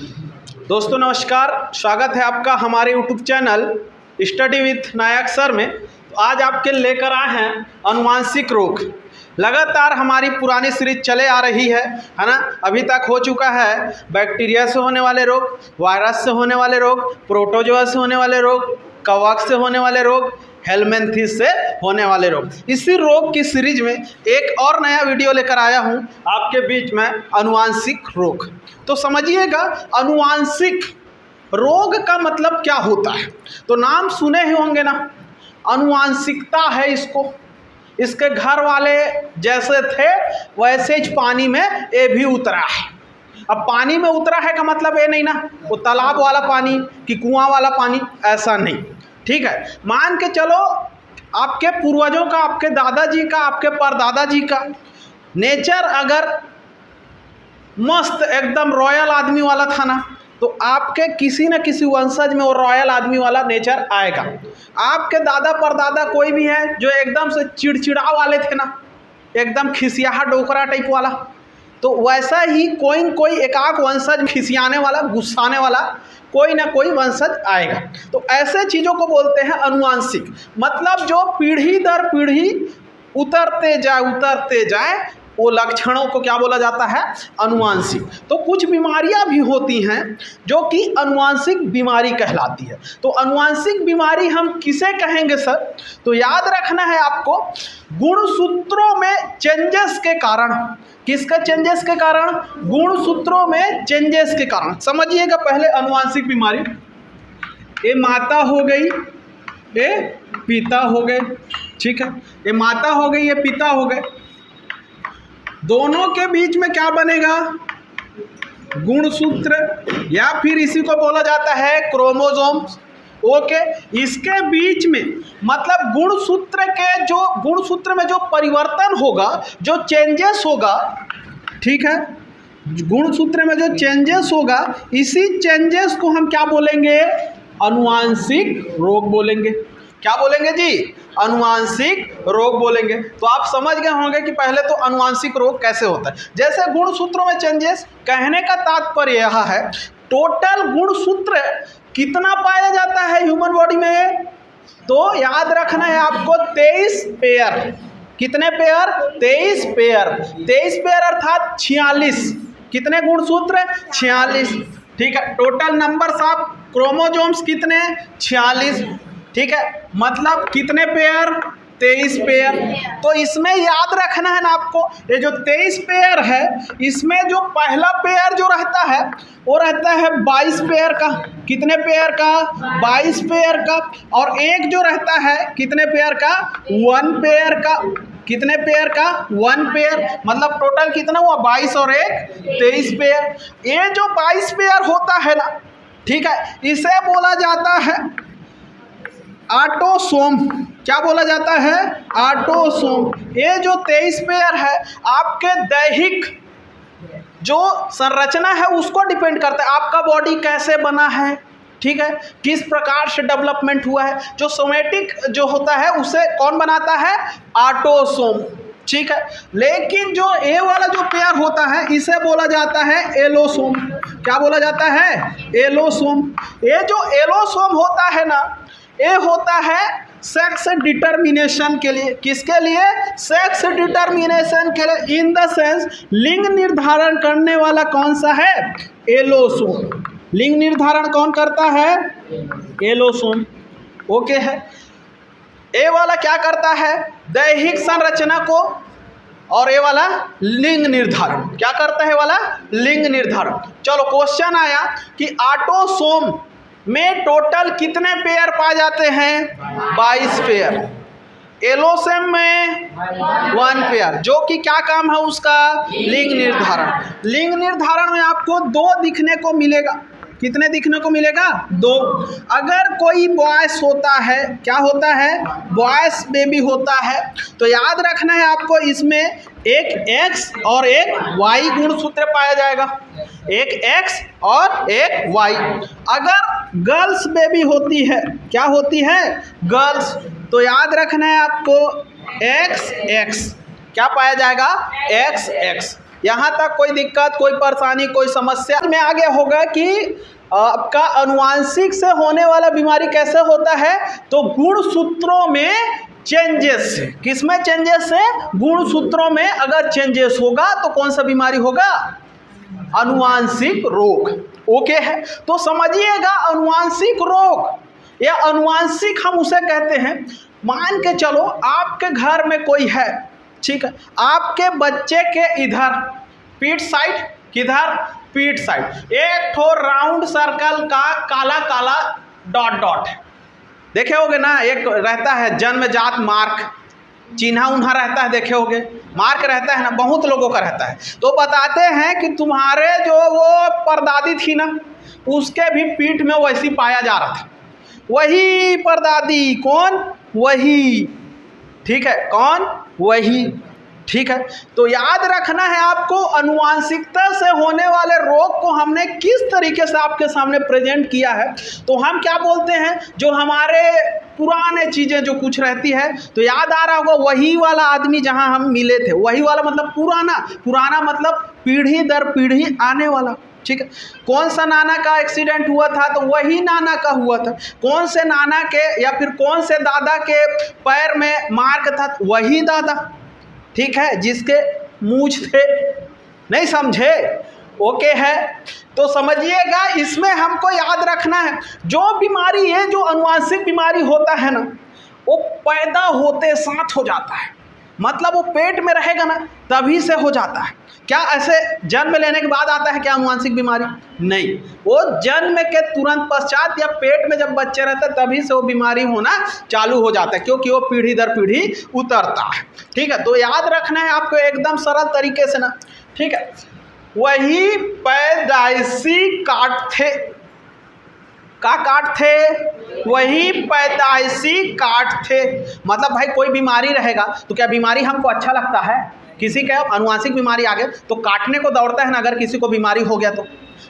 दोस्तों नमस्कार, स्वागत है आपका हमारे YouTube channel study with Nayak sir में। तो आज आपके लेकर आए हैं अनुवांशिक रोग। लगातार हमारी पुरानी सीरीज चले आ रही है ना। अभी तक हो चुका है बैक्टीरिया से होने वाले रोग, वायरस से होने वाले रोग, प्रोटोजोआ से होने वाले रोग, कवक से होने वाले रोग, हेलमिंथेस से होने वाले रोग। इसी रोग की सीरीज में एक और नया वीडियो लेकर आया हूं आपके बीच में, अनुवांशिक रोग। तो समझिएगा, अनुवांशिक रोग का मतलब क्या होता है। तो नाम सुने ही होंगे ना, अनुवांशिकता है इसको। इसके घर वाले जैसे थे वैसे ही पानी में ये भी उतरा है। अब पानी में उतरा है का मतलब ये नहीं ना वो तालाब वाला पानी कि कुआं वाला पानी, ऐसा नहीं। ठीक है, मान के चलो आपके पूर्वजों का, आपके दादाजी का, आपके परदादाजी का नेचर अगर मस्त एकदम रॉयल आदमी वाला था ना, तो आपके किसी न किसी वंशज में वो रॉयल आदमी वाला नेचर आएगा। आपके दादा परदादा कोई भी है जो एकदम से चिड़चिड़ा वाले थे ना, एकदम खिसियाहा डोकरा टाइप वाला, तो वैसा ही कोई न कोई एकाक वंशज खिसियाने वाला, गुस्साने वाला कोई ना कोई वंशज आएगा। तो ऐसे चीज़ों को बोलते हैं अनुवांशिक। मतलब जो पीढ़ी दर पीढ़ी उतरते जाए वो लक्षणों को क्या बोला जाता है, अनुवांशिक। तो कुछ बीमारियां भी होती हैं जो कि अनुवांशिक बीमारी कहलाती है। तो अनुवांशिक बीमारी हम किसे कहेंगे सर? तो याद रखना है आपको, गुणसूत्रों में चेंजेस के कारण। किसका चेंजेस के कारण? गुणसूत्रों में चेंजेस के कारण। समझिएगा पहले अनुवांशिक बीमारी, ये माता हो गई, ये पिता हो गए। ठीक है, ये माता हो गई, ये पिता हो गए। दोनों के बीच में क्या बनेगा? गुणसूत्र, या फिर इसी को बोला जाता है क्रोमोसोम्स। ओके, इसके बीच में मतलब गुणसूत्र में जो परिवर्तन होगा, जो चेंजेस होगा, ठीक है, गुणसूत्र में जो चेंजेस होगा, इसी चेंजेस को हम क्या बोलेंगे? अनुवांशिक रोग बोलेंगे। क्या बोलेंगे जी? अनुवांशिक रोग बोलेंगे। तो आप समझ गए होंगे कि पहले तो अनुवांशिक रोग कैसे होता है। जैसे गुणसूत्रों में चेंजेस, कहने का तात्पर्य यह है, टोटल गुणसूत्र कितना पाया जाता है ह्यूमन बॉडी में? तो याद रखना है आपको 23 पेयर। कितने पेयर? 23 पेयर। 23 पेयर अर्थात 46। कितने गुणसूत्र? 46। ठीक है, टोटल नंबर्स ऑफ क्रोमोसोम्स कितने? 46। ठीक है, मतलब कितने पेयर? 23 पेयर। तो इसमें याद रखना है ना आपको, ये जो 23 पेयर है, इसमें जो पहला पेयर जो रहता है वो रहता है 22 पेयर का। कितने पेयर का? 22 पेयर का। और एक जो रहता है कितने पेयर का? 1 पेयर का। कितने पेयर का? 1 पेयर। मतलब टोटल कितना हुआ? 22 और 1 23 पेयर। ये जो 22 पेयर होता है ना, ठीक है, इसे बोला जाता है ऑटोसोम। क्या बोला जाता है? ऑटोसोम। ये जो 23 पेयर है आपके दैहिक जो संरचना है उसको डिपेंड करता है। आपका बॉडी कैसे बना है, ठीक है, किस प्रकार से डेवलपमेंट हुआ है। जो सोमेटिक जो होता है उसे कौन बनाता है? ऑटोसोम। ठीक है, लेकिन जो ए वाला जो पेयर होता है इसे बोला जाता है एलोसोम। क्या बोला जाता है? एलोसोम। ये जो एलोसोम होता है ना, ये होता है सेक्स डिटर्मिनेशन के लिए। किसके लिए? सेक्स डिटर्मिनेशन के लिए। इन द सेंस लिंग निर्धारण करने वाला कौन सा है? एलोसोम। लिंग निर्धारण कौन करता है? एलोसोम। ओके है। ए वाला क्या करता है? दैहिक संरचना को, और ये वाला लिंग निर्धारण। क्या करता है वाला? लिंग निर्धारण। चलो क्वेश्चन आया कि ऑटोसोम में टोटल कितने पेयर पाए जाते हैं? 22 पेयर। एलोसोम में 1 पेयर, जो कि क्या काम है उसका? लिंग निर्धारण। लिंग निर्धारण में आपको 2 दिखने को मिलेगा। कितने दिखने को मिलेगा? 2। अगर कोई बॉयस होता है, क्या होता है? बॉयस बेबी होता है, तो याद रखना है आपको, इसमें एक एक्स और एक वाई गुणसूत्र पाया जाएगा। एक एक्स और एक वाई। अगर गर्ल्स बेबी होती है, क्या होती है? गर्ल्स, तो याद रखना है आपको एक्स एक्स। क्या पाया जाएगा? X x. यहाँ तक कोई दिक्कत, कोई परेशानी, कोई समस्या में आगे होगा कि आपका अनुवांशिक से होने वाला बीमारी कैसे होता है, तो गुणसूत्रों में चेंजेस। किसमें चेंजेस है? गुणसूत्रों में अगर चेंजेस होगा तो कौन सा बीमारी होगा? अनुवांशिक रोग। ओके है, तो समझिएगा अनुवांशिक रोग या अनुवांशिक हम उसे कहते हैं। मान के चलो आपके घर में कोई है, ठीक है, आपके बच्चे के इधर पीठ साइड, किधर? पीठ साइड एक ठो राउंड सर्कल का काला काला डॉट डॉट है, देखे होगे ना, एक रहता है जन्मजात मार्क, चिन्हा उन्हा रहता है, देखे होगे, मार्क रहता है ना, बहुत लोगों का रहता है। तो बताते हैं कि तुम्हारे जो वो परदादी थी ना, उसके भी पीठ में वैसी पाया जा रहा था, वही परदादी। कौन? वही, ठीक है, कौन? वही, ठीक है। तो याद रखना है आपको, अनुवांशिकता से होने वाले रोग को हमने किस तरीके से आपके सामने प्रेजेंट किया है। तो हम क्या बोलते हैं, जो हमारे पुराने चीज़ें जो कुछ रहती है, तो याद आ रहा होगा वही वाला आदमी जहां हम मिले थे, वही वाला मतलब पुराना, पुराना मतलब पीढ़ी दर पीढ़ी आने वाला, ठीक है। कौन सा नाना का एक्सीडेंट हुआ था, तो वही नाना का हुआ था। कौन से नाना के या फिर कौन से दादा के पैर में मार्क था, वही दादा, ठीक है, जिसके मूंछ थे। नहीं समझे? ओके है, तो समझिएगा इसमें हमको याद रखना है, जो बीमारी है, जो अनुवांशिक बीमारी होता है ना, वो पैदा होते साथ हो जाता है, मतलब वो पेट में रहेगा ना तभी से हो जाता है। क्या ऐसे जन्म लेने के बाद आता है क्या अनुवांशिक बीमारी? नहीं, वो जन्म के तुरंत पश्चात या पेट में जब बच्चे रहते हैं तभी से वो बीमारी होना चालू हो जाता है, क्योंकि वो पीढ़ी दर पीढ़ी उतरता है, ठीक है। तो याद रखना है आपको एकदम सरल तरीके से ना, ठीक है। वही पैदाइशी काट थे, का काट थे? वही पैदाइशी काट थे। मतलब भाई कोई बीमारी रहेगा तो क्या बीमारी हमको अच्छा लगता है? किसी का अनुवांशिक बीमारी आ गया तो काटने को दौड़ता है ना, अगर किसी को बीमारी हो गया तो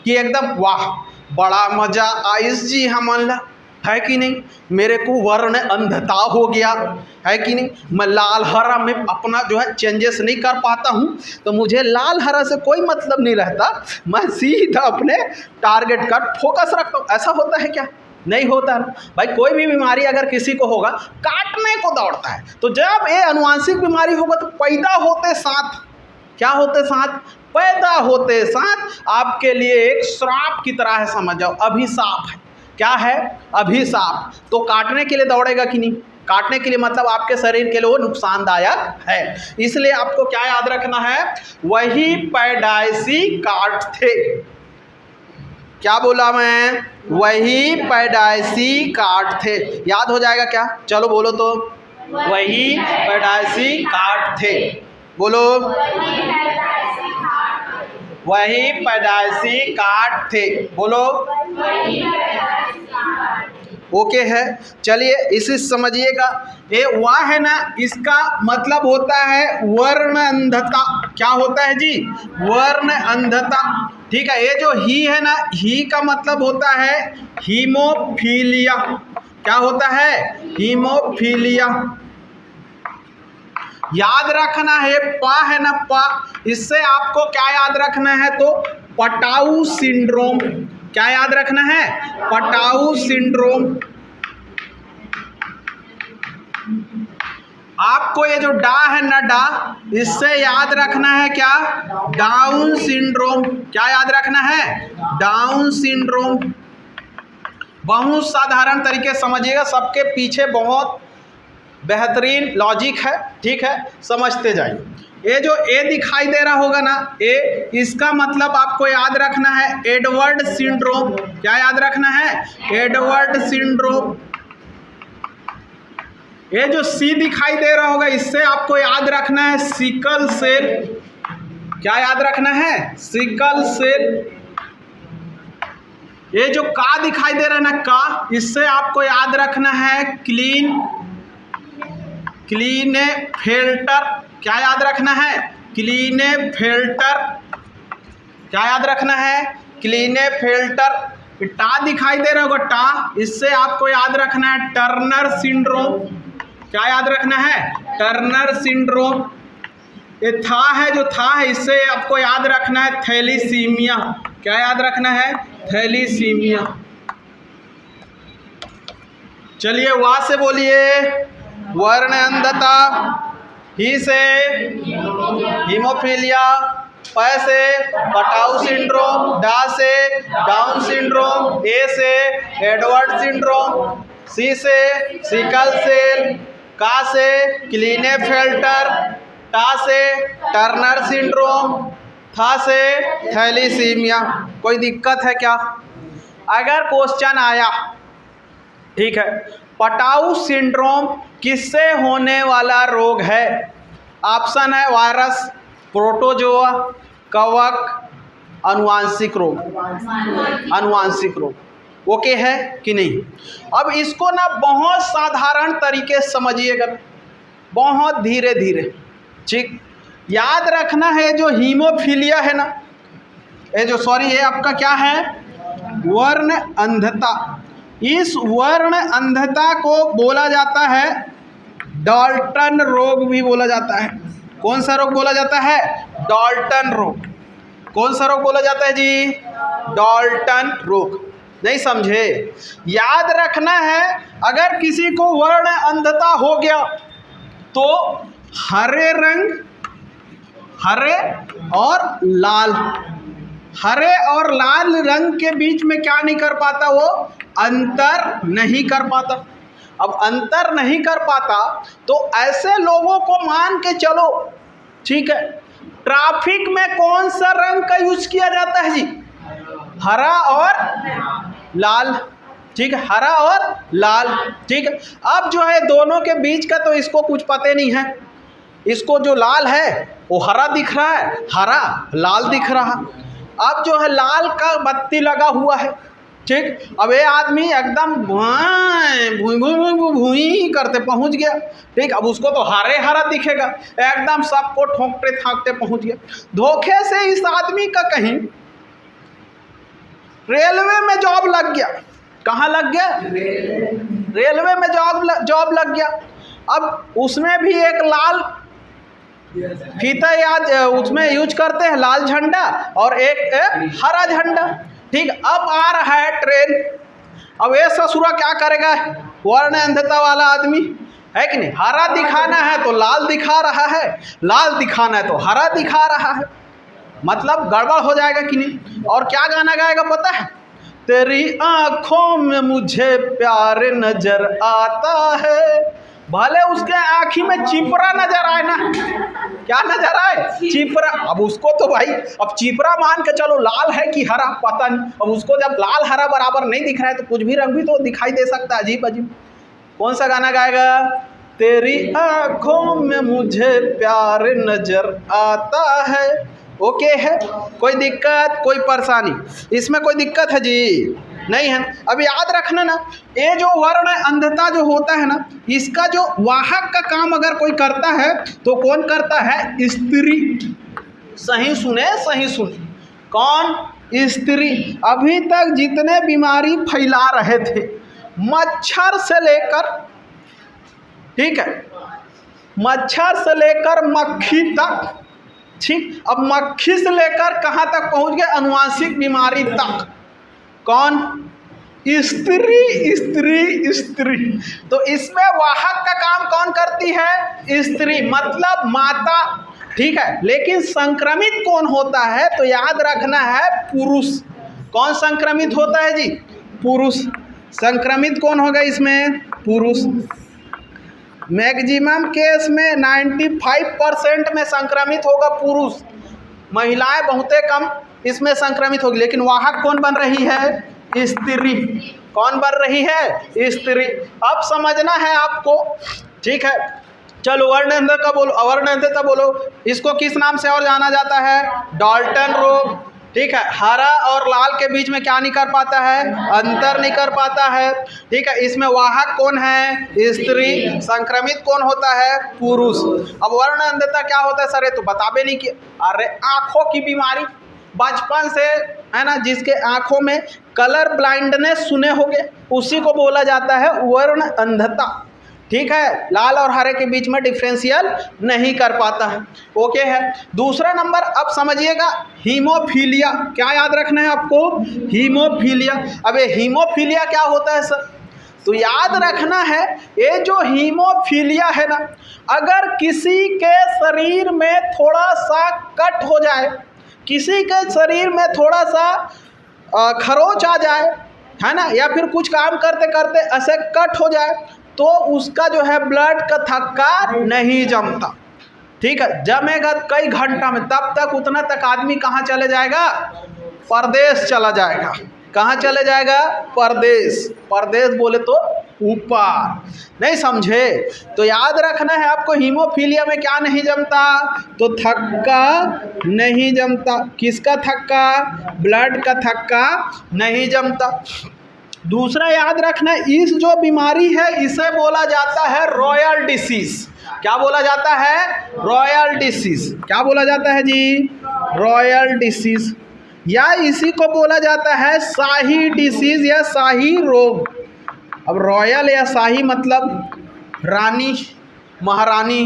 कि एकदम वाह बड़ा मजा आइस जी हमला, है कि नहीं, मेरे को वर्ण अंधता हो गया, है कि नहीं, मैं लाल हरा में अपना जो है चेंजेस नहीं कर पाता हूँ, तो मुझे लाल हरा से कोई मतलब नहीं रहता, मैं सीधा अपने टारगेट का फोकस रखता हूँ। ऐसा होता है क्या? नहीं होता ना भाई। कोई भी बीमारी अगर किसी को होगा काटने को दौड़ता है, तो जब ये अनुवांशिक बीमारी होगा तो पैदा होते साथ, क्या होते साथ? पैदा होते साथ आपके लिए एक श्राप की तरह है, समझ जाओ, अभिशाप है। क्या है? अभिशाप। तो काटने के लिए दौड़ेगा कि नहीं? काटने के लिए मतलब आपके शरीर के लिए वो नुकसानदायक है, इसलिए आपको क्या याद रखना है? वही पैदाइशी काट थे। क्या बोला मैं? वही पैदाइशी काट थे। याद हो जाएगा क्या? चलो बोलो तो, वही पैदाइशी काट थे। बोलो, वही पैदाइशी काट थे। बोलो, ओके है। चलिए इसे समझिएगा, ये वाह है ना, इसका मतलब होता है वर्ण अंधता। क्या होता है जी? वर्ण अंधता, ठीक है। ये जो ही है ना, ही का मतलब होता है हीमोफीलिया। क्या होता है? हीमोफीलिया। याद रखना है, पा है ना, पा, इससे आपको क्या याद रखना है? तो पटाऊ सिंड्रोम। क्या याद रखना है? Patau syndrome. आपको ये जो डा है ना, डा, इससे याद रखना है क्या? Down syndrome. क्या याद रखना है? Down syndrome. बहुत साधारण तरीके समझिएगा, सबके पीछे बहुत बेहतरीन लॉजिक है, ठीक है, समझते जाइए। ये जो ए दिखाई दे रहा होगा ना, ए, इसका मतलब आपको याद रखना है एडवर्ड सिंड्रोम। क्या याद रखना है? Edward syndrome. ये जो सी दिखाई दे रहा होगा, इससे आपको याद रखना है सिकल सेल। क्या याद रखना है? Sickle cell. ये जो का दिखाई दे रहा है ना, का, इससे आपको याद रखना है क्लीनेफेल्टर। क्या याद रखना है? क्लीनेफेल्टर। क्या याद रखना है? क्लीनेफेल्टर। टा दिखाई दे रहा होगा, टा, इससे आपको याद रखना है टर्नर सिंड्रोम। क्या याद रखना है? Turner syndrome. ये था है, जो था है इससे आपको याद रखना है थैलीसीमिया। क्या याद रखना है? थैलीसीमिया। चलिए वा से बोलिए, वर्ण अंधता, ही से हीमोफीलिया, प से पटाऊ सिंड्रोम, डा से डाउन सिंड्रोम, ए से एडवर्ड सिंड्रोम, सी से सिकल सेल, का से क्लीनेफेल्टर, टा से टर्नर सिंड्रोम, था से थैलीसीमिया। कोई दिक्कत है क्या? अगर क्वेश्चन आया, ठीक है, पटाऊ सिंड्रोम किससे होने वाला रोग है? ऑप्शन है वायरस, प्रोटोजोआ, कवक, अनुवांशिक रोग। अनुवांशिक रोग। ओके है कि नहीं? अब इसको ना बहुत साधारण तरीके से समझिएगा, बहुत धीरे धीरे, ठीक। याद रखना है जो हीमोफीलिया है ना, ये आपका क्या है? वर्ण अंधता। इस वर्ण अंधता को बोला जाता है डाल्टन रोग भी बोला जाता है। कौन सा रोग बोला जाता है? डाल्टन रोग। कौन सा रोग बोला जाता है जी? डाल्टन रोग। नहीं समझे? याद रखना है, अगर किसी को वर्ण अंधता हो गया तो हरे रंग, हरे और लाल, हरे और लाल रंग के बीच में क्या नहीं कर पाता? वो अंतर नहीं कर पाता। अब अंतर नहीं कर पाता तो ऐसे लोगों को मान के चलो, ठीक है, ट्रैफिक में कौन सा रंग का यूज किया जाता है जी? हरा और लाल, ठीक है, हरा और लाल, ठीक है। अब जो है दोनों के बीच का तो इसको कुछ पता नहीं है। इसको जो लाल है वो हरा दिख रहा है, हरा लाल दिख रहा। अब जो है लाल का बत्ती लगा हुआ है, ठीक। अब ये आदमी एकदम भूई करते पहुंच गया, ठीक। अब उसको तो हरे हरा दिखेगा, एकदम सबको ठोकते ठाकते पहुंच गया। धोखे से इस आदमी का कहीं रेलवे में जॉब लग गया। कहाँ लग गया? रेलवे में जॉब लग गया। अब उसमें भी एक लाल फीता याद उसमें यूज करते हैं, लाल झंडा, और एक हरा झंडा, ठीक। अब आ रहा है ट्रेन। अब ये ससुरा क्या करेगा? वर्ण अंधता वाला आदमी है कि नहीं? हरा दिखाना है तो लाल दिखा रहा है, लाल दिखाना है तो हरा दिखा रहा है, मतलब गड़बड़ हो जाएगा कि नहीं? और क्या गाना गाएगा पता है? तेरी आंखों में मुझे प्यार नजर आता है, भले उसके आँखी में चिपरा नजर आए ना। क्या नजर आए? चिपरा। अब उसको तो भाई, अब चिपरा मान के चलो, लाल है कि हरा पता नहीं। अब उसको जब लाल हरा बराबर नहीं दिख रहा है तो कुछ भी रंग भी तो दिखाई दे सकता है, अजीब अजीब। कौन सा गाना गाएगा? तेरी आंखों में मुझे प्यार नजर आता है। ओके है? कोई दिक्कत, कोई परेशानी? इसमें कोई दिक्कत है जी? नहीं है। अब याद रखना ना, ये जो वर्ण अंधता जो होता है ना, इसका जो वाहक का काम अगर कोई करता है तो कौन करता है? स्त्री। सही सुने, सही सुने। कौन? स्त्री। अभी तक जितने बीमारी फैला रहे थे, मच्छर से लेकर, ठीक है, मच्छर से लेकर मक्खी तक, ठीक। अब मक्खी से लेकर कहाँ तक पहुँच गए? अनुवांशिक बीमारी तक। कौन? स्त्री, स्त्री, स्त्री। तो इसमें वाहक का काम कौन करती है? स्त्री, मतलब माता, ठीक है। लेकिन संक्रमित कौन होता है? तो याद रखना है पुरुष। कौन संक्रमित होता है जी? पुरुष। संक्रमित कौन होगा इसमें? पुरुष। मैक्सिमम केस में 95% में संक्रमित होगा पुरुष, महिलाएं बहुते कम इसमें संक्रमित होगी। लेकिन वाहक कौन बन रही है? स्त्री। कौन बन रही है? स्त्री। अब समझना है आपको, ठीक है। चलो वर्ण अंधता बोलो, अवर्ण अंधता बोलो। इसको किस नाम से और जाना जाता है? डाल्टन रोग, ठीक है। हरा और लाल के बीच में क्या नहीं कर पाता है? अंतर नहीं कर पाता है, ठीक है। इसमें वाहक कौन है? स्त्री। संक्रमित कौन होता है? पुरुष। अब वर्ण अंधता क्या होता है सर? ये तो बताबे नहीं किया। अरे आंखों की बीमारी, बचपन से है ना, जिसके आंखों में कलर ब्लाइंडनेस सुने होंगे, उसी को बोला जाता है वर्ण अंधता, ठीक है, लाल और हरे के बीच में डिफरेंशियल नहीं कर पाता है। ओके है। दूसरा नंबर अब समझिएगा, हीमोफीलिया। क्या याद रखना है आपको? हीमोफीलिया। अब ये हीमोफीलिया क्या होता है सर? तो याद रखना है, ये जो हीमोफीलिया है ना, अगर किसी के शरीर में थोड़ा सा कट हो जाए, किसी के शरीर में थोड़ा सा खरोच आ जाए, है ना, या फिर कुछ काम करते करते ऐसे कट हो जाए, तो उसका जो है ब्लड का थक्का नहीं जमता। ठीक है, जमेगा कई घंटा में, तब तक उतना तक आदमी कहाँ चले जाएगा? परदेश चला जाएगा। कहाँ चले जाएगा? परदेश। परदेश बोले तो ऊपर। नहीं समझे? तो याद रखना है आपको, हीमोफीलिया में क्या नहीं जमता? तो थक्का नहीं जमता। किसका थक्का? ब्लड का थक्का नहीं जमता। दूसरा याद रखना, इस जो बीमारी है इसे बोला जाता है रॉयल डिसीज। क्या बोला जाता है? Royal disease. क्या बोला जाता है जी? Royal disease. या इसी को बोला जाता है शाही डिसीज या शाही रोग। अब रॉयल या शाही मतलब रानी, महारानी,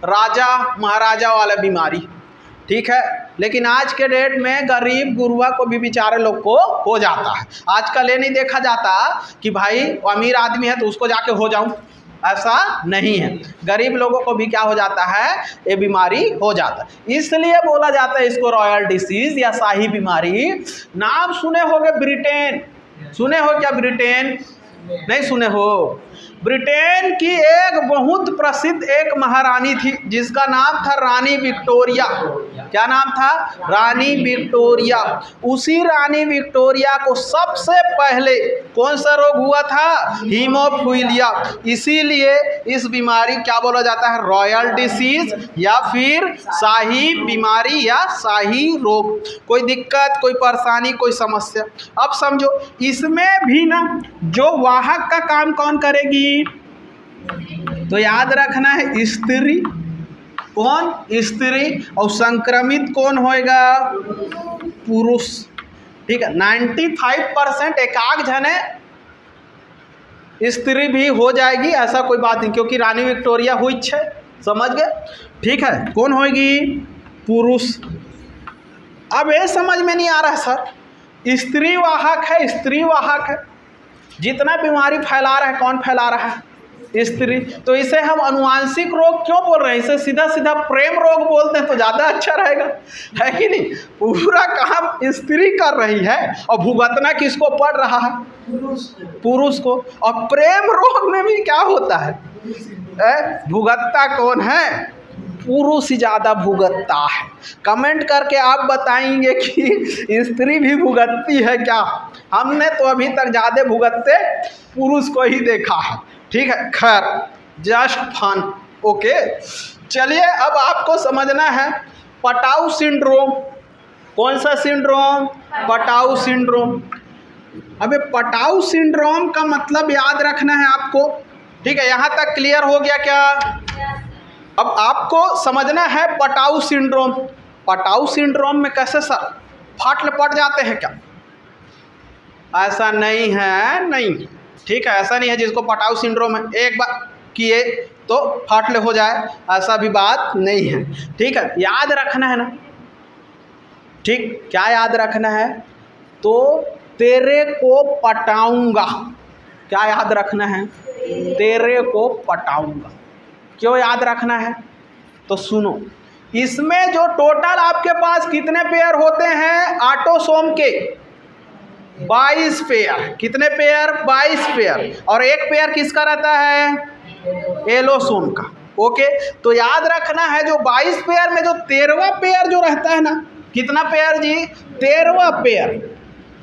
राजा महाराजा वाला बीमारी। ठीक है, लेकिन आज के डेट में गरीब गुरुआ को भी बेचारे लोग को हो जाता है। आजकल ये नहीं देखा जाता कि भाई अमीर आदमी है तो उसको जाके हो जाऊं, ऐसा नहीं है। गरीब लोगों को भी क्या हो जाता है? ये बीमारी हो जाता है। इसलिए बोला जाता है इसको रॉयल डिसीज या शाही बीमारी। नाम सुने होंगे ब्रिटेन, सुने हो क्या ब्रिटेन? नहीं सुने हो? ब्रिटेन की एक बहुत प्रसिद्ध एक महारानी थी जिसका नाम था रानी विक्टोरिया। क्या नाम था? रानी विक्टोरिया। उसी रानी विक्टोरिया को सबसे पहले कौन सा रोग हुआ था? हीमोफीलिया। इसीलिए इस बीमारी क्या बोला जाता है? रॉयल डिसीज या फिर शाही बीमारी या शाही रोग। कोई दिक्कत, कोई परेशानी, कोई समस्या? अब समझो, इसमें भी ना जो वाहक का काम कौन करेगी? तो याद रखना है स्त्री। कौन? स्त्री। और संक्रमित कौन होएगा? पुरुष। ठीक है, 95% एकाक जने स्त्री भी हो जाएगी, ऐसा कोई बात नहीं, क्योंकि रानी विक्टोरिया हुई छे। समझ गए? ठीक है, कौन होएगी? पुरुष। अब ये समझ में नहीं आ रहा सर, स्त्री वाहक है, स्त्री वाहक है, जितना बीमारी फैला रहा है कौन फैला रहा है? स्त्री। तो इसे हम अनुवांशिक रोग क्यों बोल रहे हैं? इसे सीधा सीधा प्रेम रोग बोलते हैं तो ज़्यादा अच्छा रहेगा, है कि नहीं? पूरा काम स्त्री कर रही है और भुगतना किसको पड़ रहा है? पुरुष को। और प्रेम रोग में भी क्या होता है? भुगतता कौन है? पुरुष ही ज़्यादा भुगतता है। कमेंट करके आप बताएंगे कि स्त्री भी भुगतती है क्या? हमने तो अभी तक ज़्यादा भुगतते पुरुष को ही देखा है। ठीक है, खैर जस्ट फन। ओके, चलिए अब आपको समझना है पटाऊ सिंड्रोम। कौन सा सिंड्रोम? Patau syndrome. अबे पटाऊ सिंड्रोम का मतलब याद रखना है आपको। ठीक है, यहाँ तक क्लियर हो गया क्या? अब आपको समझना है पटाऊ सिंड्रोम। पटाऊ सिंड्रोम में कैसे सर फाट लपट जाते हैं क्या? ऐसा नहीं है, नहीं। ठीक है, ऐसा नहीं है जिसको पटाऊ सिंड्रोम है एक बार किए तो फाटले हो जाए, ऐसा भी बात नहीं है। ठीक है, याद रखना है ना। ठीक, क्या याद रखना है? तो तेरे को पटाऊंगा। क्या याद रखना है? तेरे को पटाऊंगा। क्यों याद रखना है? तो सुनो, इसमें जो टोटल आपके पास कितने पेयर होते हैं ऑटोसोम के? 22 पेयर। कितने पेयर? 22 पेयर। और एक पेयर किसका रहता है? एलोसोम का। ओके, तो याद रखना है जो 22 पेयर में जो 13वां पेयर जो रहता है ना, कितना पेयर जी? 13वां पेयर।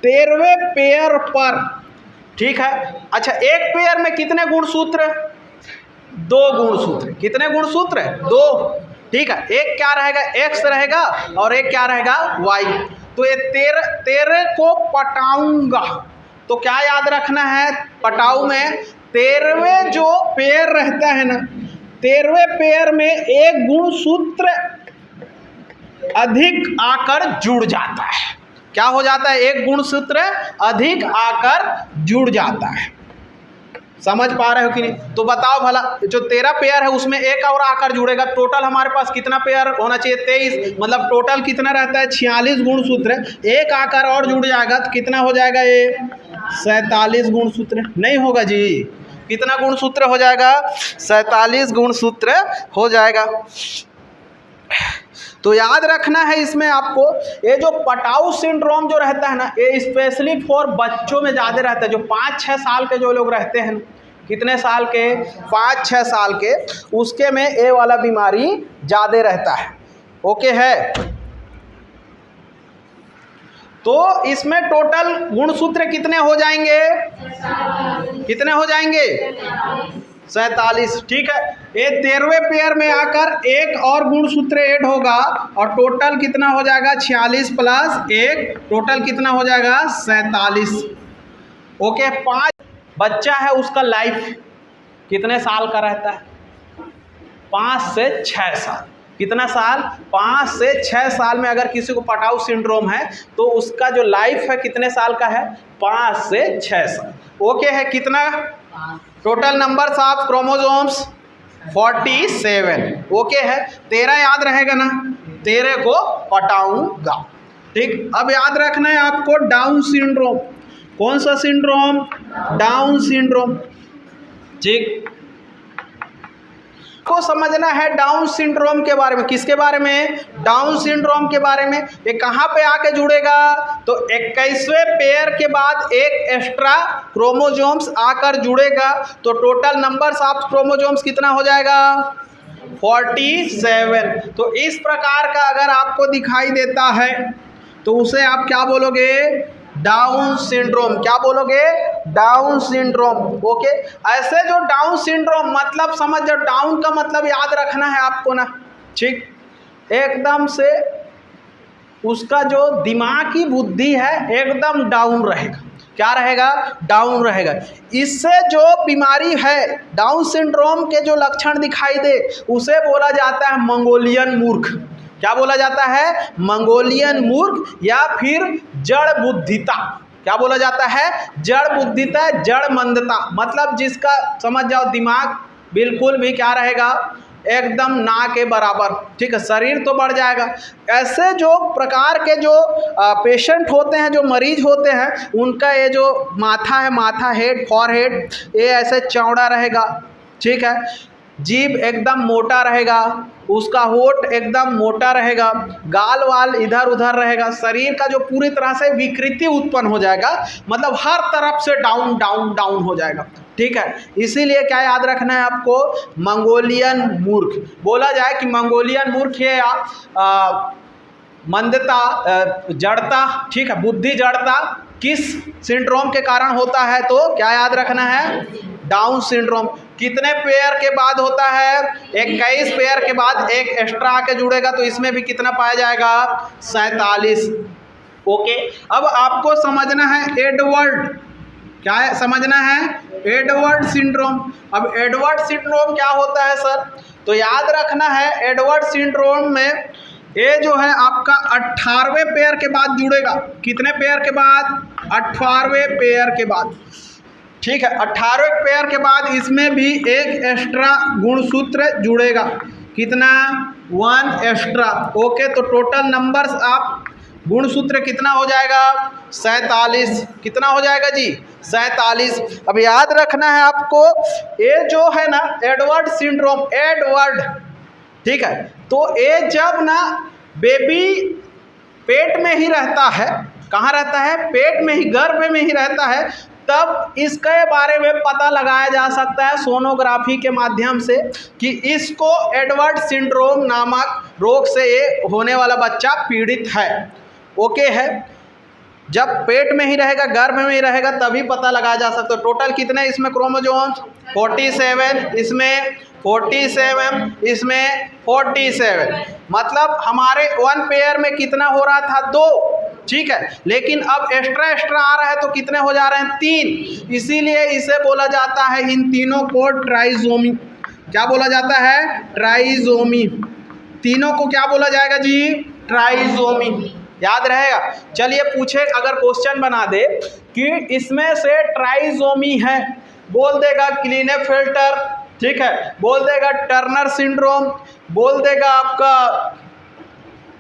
13वें पेयर पर, ठीक है। अच्छा, एक पेयर में कितने गुणसूत्र? 2 गुणसूत्र। कितने गुणसूत्र? 2। ठीक है, एक क्या रहेगा? एक्स रहेगा और एक क्या रहेगा? वाई। तो ये 13 को पटाऊंगा। तो क्या याद रखना है? पटाऊ में 13वें जो पेयर रहता है ना, 13वें पेयर में एक गुणसूत्र अधिक आकर जुड़ जाता है। क्या हो जाता है? एक गुणसूत्र अधिक आकर जुड़ जाता है। समझ पा रहे हो कि नहीं? तो बताओ भला, जो 13 पेयर है उसमें एक और आकर जुड़ेगा, टोटल हमारे पास कितना पेयर होना चाहिए? 23, मतलब टोटल कितना रहता है? 46 गुणसूत्र। एक आकर और जुड़ जाएगा तो कितना हो जाएगा? ये 47 गुणसूत्र नहीं होगा जी? कितना गुणसूत्र हो जाएगा? 47 गुणसूत्र हो जाएगा। तो याद रखना है इसमें आपको, ये जो पटाऊ सिंड्रोम जो रहता है ना, ये स्पेशली फॉर बच्चों में ज़्यादा रहता है, जो 5-6 साल के जो लोग रहते हैं। कितने साल के? 5-6 साल के, उसके में ये वाला बीमारी ज़्यादा रहता है। ओके है? तो इसमें टोटल गुणसूत्र कितने हो जाएंगे? कितने हो जाएंगे? 47। ठीक है, ये 13वें पेयर में आकर एक और गुणसूत्र ऐड होगा और टोटल कितना हो जाएगा? 46 + 1, टोटल कितना हो जाएगा? 47। ओके, 5 बच्चा है, उसका लाइफ कितने साल का रहता है? 5 से 6 साल। कितना साल? 5 से 6 साल में अगर किसी को पटाऊ सिंड्रोम है तो उसका जो लाइफ है कितने साल का है? 5 से 6 साल। ओके है? कितना total number of chromosomes? 47। Okay है? 13 याद रहेगा ना? 13 को पटाऊंगा। ठीक, अब याद रखना है आपको डाउन सिंड्रोम। कौन सा सिंड्रोम? Down syndrome. ठीक, को समझना है डाउन सिंड्रोम के बारे में। किसके बारे में? डाउन सिंड्रोम के बारे में। ये कहाँ पे आके जुड़ेगा? तो 21वें पेयर के बाद एक एक्स्ट्रा क्रोमोसोम्स आकर जुड़ेगा, तो टोटल नंबर्स ऑफ क्रोमोसोम्स कितना हो जाएगा? 47। तो इस प्रकार का अगर आपको दिखाई देता है तो उसे आप क्या बोलोगे? Down syndrome. क्या बोलोगे? Down syndrome. ओके, ऐसे जो डाउन सिंड्रोम मतलब समझ जाओ, डाउन का मतलब याद रखना है आपको ना। ठीक, एकदम से उसका जो दिमागी बुद्धि है एकदम डाउन रहेगा। क्या रहेगा? डाउन रहेगा। इससे जो बीमारी है, डाउन सिंड्रोम के जो लक्षण दिखाई दे, उसे बोला जाता है मंगोलियन मूर्ख। क्या बोला जाता है? मंगोलियन मूर्ख या फिर जड़ बुद्धिता। क्या बोला जाता है? जड़ बुद्धिता, जड़ मंदता, मतलब जिसका समझ जाओ दिमाग बिल्कुल भी क्या रहेगा? एकदम ना के बराबर। ठीक है, शरीर तो बढ़ जाएगा। ऐसे जो प्रकार के जो पेशेंट होते हैं, जो मरीज होते हैं, उनका ये जो माथा है, माथा हेड, फॉरहेड, ये ऐसे चौड़ा रहेगा। ठीक है, जीभ एकदम मोटा रहेगा, उसका होठ एकदम मोटा रहेगा, गाल वाल इधर उधर रहेगा, शरीर का जो पूरी तरह से विकृति उत्पन्न हो जाएगा, मतलब हर तरफ से डाउन डाउन डाउन हो जाएगा। ठीक है, इसीलिए क्या याद रखना है आपको? मंगोलियन मूर्ख बोला जाए कि मंगोलियन मूर्ख है या मंदता, जड़ता। ठीक है, बुद्धि जड़ता किस सिंड्रोम के कारण होता है? तो क्या याद रखना है? Down syndrome. कितने पेयर के बाद होता है? 21 पेयर के बाद एक एक्स्ट्रा आके जुड़ेगा, तो इसमें भी कितना पाया जाएगा? 47। ओके, अब आपको समझना है एडवर्ड। क्या है समझना है? Edward syndrome. अब एडवर्ड सिंड्रोम क्या होता है सर? तो याद रखना है एडवर्ड सिंड्रोम में ये जो है आपका 18वें पेयर के बाद जुड़ेगा। कितने पेयर के बाद? 18वें पेयर के बाद। ठीक है, 18वें पेयर के बाद इसमें भी एक एक्स्ट्रा गुणसूत्र जुड़ेगा। कितना? 1 एक्स्ट्रा। ओके, तो टोटल नंबर्स आप गुणसूत्र कितना हो जाएगा? 47। कितना हो जाएगा जी? 47। अब याद रखना है आपको, ये जो है ना एडवर्ड सिंड्रोम, एडवर्ड, ठीक है, तो ये जब ना बेबी पेट में ही रहता है, कहाँ रहता है? पेट में ही, गर्भ में ही रहता है, तब इसके बारे में पता लगाया जा सकता है सोनोग्राफी के माध्यम से कि इसको एडवर्ड सिंड्रोम नामक रोग से ये होने वाला बच्चा पीड़ित है। ओके है, जब पेट में ही रहेगा, गर्भ में ही रहेगा, तभी पता लगाया जा सकता है। टोटल कितने इसमें क्रोमोसोम्स? 47, इसमें 47, इसमें 47, मतलब हमारे 1 पेयर में कितना हो रहा था? 2। ठीक है, लेकिन अब एक्स्ट्रा एक्स्ट्रा आ रहा है तो कितने हो जा रहे हैं? 3। इसीलिए इसे बोला जाता है, इन तीनों को ट्राइजोमी। क्या बोला जाता है? ट्राइजोमी। तीनों को क्या बोला जाएगा जी? ट्राइजोमी। याद रहेगा? चलिए पूछे, अगर क्वेश्चन बना दे कि इसमें से ट्राइजोमी है बोल देगा क्लीनेफेल्टर, ठीक है, बोल देगा टर्नर सिंड्रोम, बोल देगा आपका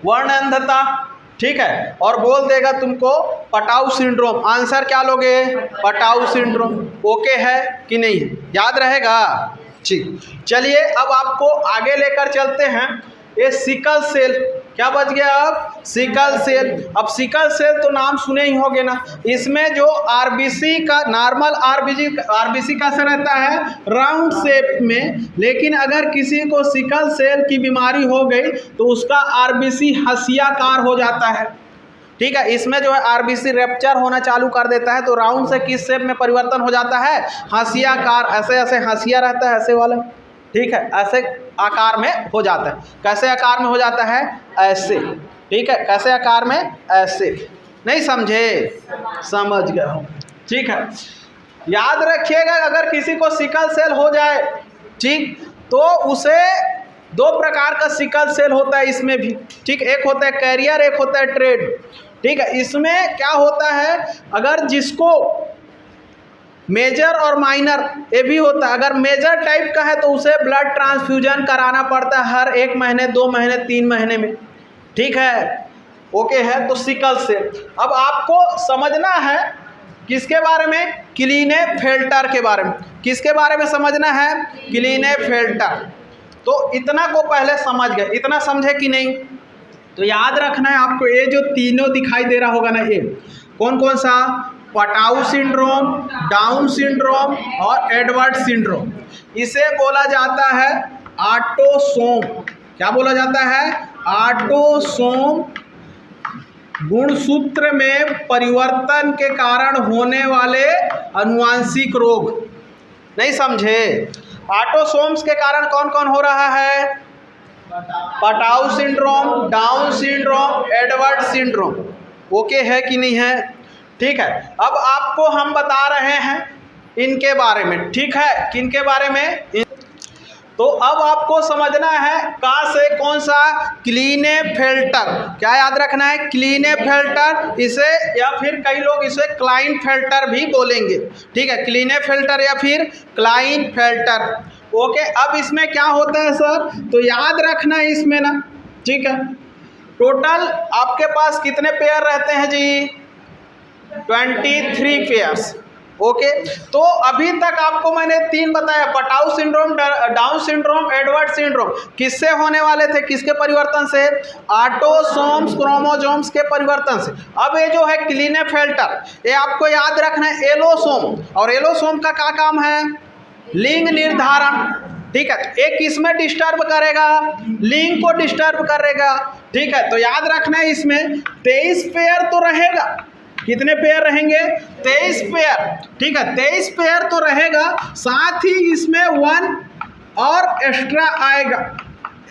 वर्णअंधता, ठीक है, और बोल देगा तुमको पटाऊ सिंड्रोम। आंसर क्या लोगे? Patau syndrome. ओके है कि नहीं है? याद रहेगा? ठीक, चलिए अब आपको आगे लेकर चलते हैं। ये सिकल सेल, क्या बच गया अब? Sickle cell. अब सिकल सेल तो नाम सुने ही होंगे ना। इसमें जो आरबीसी का नॉर्मल आरबीसी कैसा रहता है? राउंड शेप में, लेकिन अगर किसी को सिकल सेल की बीमारी हो गई तो उसका आरबीसी हंसियाकार हो जाता है, ठीक है। इसमें जो है आरबीसी रैप्चर होना चालू कर देता है, तो राउंड से किस शेप में परिवर्तन हो जाता है? हंसियाकार। ऐसे ऐसे हंसिया रहता है, ऐसे वाला, ठीक है, ऐसे आकार में हो जाता है। कैसे आकार में हो जाता है? ऐसे, ठीक है, कैसे आकार में? ऐसे। नहीं समझे? समझ गए हो, ठीक है। याद रखिएगा अगर किसी को सिकल सेल हो जाए, ठीक, तो उसे दो प्रकार का सिकल सेल होता है इसमें भी, ठीक। एक होता है कैरियर, एक होता है ट्रेड, ठीक है। इसमें क्या होता है, अगर जिसको मेजर और माइनर ये भी होता है, अगर मेजर टाइप का है तो उसे ब्लड ट्रांसफ्यूजन कराना पड़ता है हर 1 महीने, 2 महीने, 3 महीने में, ठीक है। ओके है, तो सिकल सेल। अब आपको समझना है किसके बारे में? क्लीनेफेल्टर के बारे में। किसके बारे में समझना है? क्लीनेफेल्टर। तो इतना को पहले समझ गए, इतना समझे कि नहीं? तो याद रखना है आपको, ये जो तीनों दिखाई दे रहा होगा ना, ये कौन कौन सा? पटाऊ सिंड्रोम, डाउन सिंड्रोम और एडवर्ड सिंड्रोम। इसे बोला जाता है ऑटोसोम। क्या बोला जाता है? ऑटोसोम। गुणसूत्र में परिवर्तन के कारण होने वाले अनुवांशिक रोग। नहीं समझे? ऑटोसोम्स के कारण कौन कौन हो रहा है? Patau syndrome, down syndrome, Edward syndrome. Okay है कि नहीं है? ठीक है। अब आपको हम बता रहे हैं इनके बारे में, ठीक है। किनके बारे में? तो अब आपको समझना है का से कौन सा? क्लीनेफेल्टर। क्या याद रखना है? क्लीनेफेल्टर। इसे या फिर कई लोग इसे क्लाइनफेल्टर भी बोलेंगे, ठीक है। क्लीनेफेल्टर या फिर क्लाइनफेल्टर। ओके, अब इसमें क्या होता है सर? तो याद रखना है इसमें ना, ठीक है। टोटल आपके पास कितने पेयर रहते हैं जी? 23 पेयर्स। ओके, तो अभी तक आपको मैंने 3 बताया, Patau syndrome, down syndrome, Edward syndrome. किससे होने वाले थे? किसके परिवर्तन से? ऑटोसोम्स, क्रोमोसोम्स के परिवर्तन से। अब ये जो है क्लीनेफेल्टर, ये आपको याद रखना है एलोसोम। और एलोसोम का क्या काम है? लिंग निर्धारण, ठीक है। एक किसमें डिस्टर्ब करेगा? लिंग को डिस्टर्ब करेगा, ठीक है। तो याद रखना है इसमें 23 पेयर तो रहेगा। कितने पेयर रहेंगे? 23 पेयर, ठीक है। 23 पेयर तो रहेगा, साथ ही इसमें 1 और एक्स्ट्रा आएगा,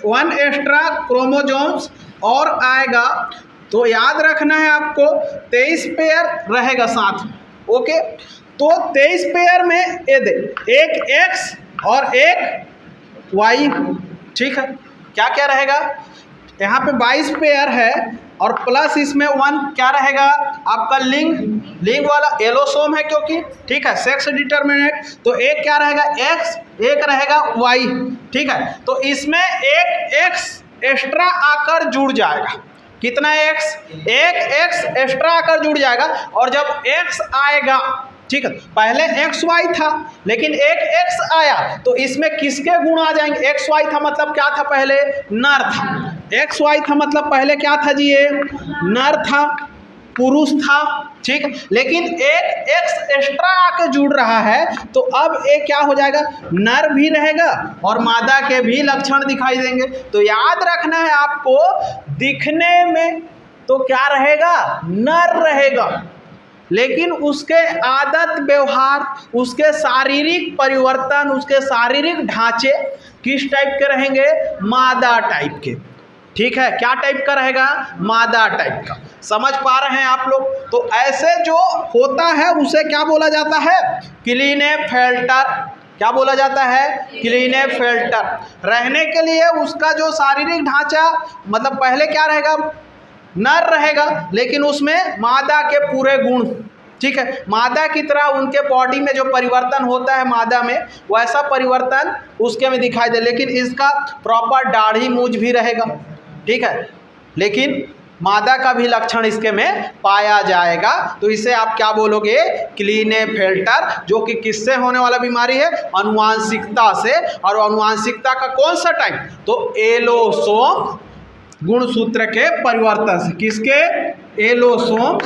1 एक्स्ट्रा क्रोमोसोम्स और आएगा। तो याद रखना है आपको 23 पेयर रहेगा साथ। ओके, तो 23 पेयर में ये दे, एक एक्स और एक वाई, ठीक है। क्या क्या रहेगा? यहाँ पे 22 पेयर है और प्लस इसमें 1 क्या रहेगा? आपका लिंग वाला एलोसोम है क्योंकि, ठीक है, सेक्स डिटर्मिनेंट। तो एक क्या रहेगा? एक्स, एक रहेगा वाई, ठीक है। तो इसमें एक एक्स एक्स्ट्रा आकर जुड़ जाएगा। कितना एक्स? एक एक्स एक्स्ट्रा आकर जुड़ जाएगा। और जब एक्स आएगा, ठीक है, पहले एक्स वाई था लेकिन एक एक्स आया तो इसमें किसके गुण आ जाएंगे? एक्स वाई था मतलब क्या था? पहले नर था। एक्स वाई था मतलब पहले क्या था जी? ये नर था, पुरुष था, ठीक। लेकिन एक एक्स एक्स्ट्रा आके जुड़ रहा है तो अब एक क्या हो जाएगा? नर भी रहेगा और मादा के भी लक्षण दिखाई देंगे। तो याद रखना है आपको, दिखने में तो क्या रहेगा? नर रहेगा, लेकिन उसके आदत व्यवहार, उसके शारीरिक परिवर्तन, उसके शारीरिक ढांचे किस टाइप के रहेंगे? मादा टाइप के, ठीक है। क्या टाइप का रहेगा? मादा टाइप का। समझ पा रहे हैं आप लोग? तो ऐसे जो होता है उसे क्या बोला जाता है? क्लीनेफेल्टर। क्या बोला जाता है? क्लीनेफेल्टर। रहने के लिए उसका जो शारीरिक ढांचा, मतलब पहले क्या रहेगा? नर रहेगा लेकिन उसमें मादा के पूरे गुण, ठीक है। मादा की तरह उनके बॉडी में जो परिवर्तन होता है मादा में, वैसा परिवर्तन उसके में दिखाई दे, लेकिन इसका प्रॉपर दाढ़ी मूंछ भी रहेगा, ठीक है। लेकिन मादा का भी लक्षण इसके में पाया जाएगा। तो इसे आप क्या बोलोगे? क्लीनेफेल्टर, जो कि किससे होने वाला बीमारी है? अनुवांशिकता से। और अनुवांशिकता का कौन सा टाइप? तो एलोसोम गुणसूत्र के परिवर्तन से। किसके? एलोसोम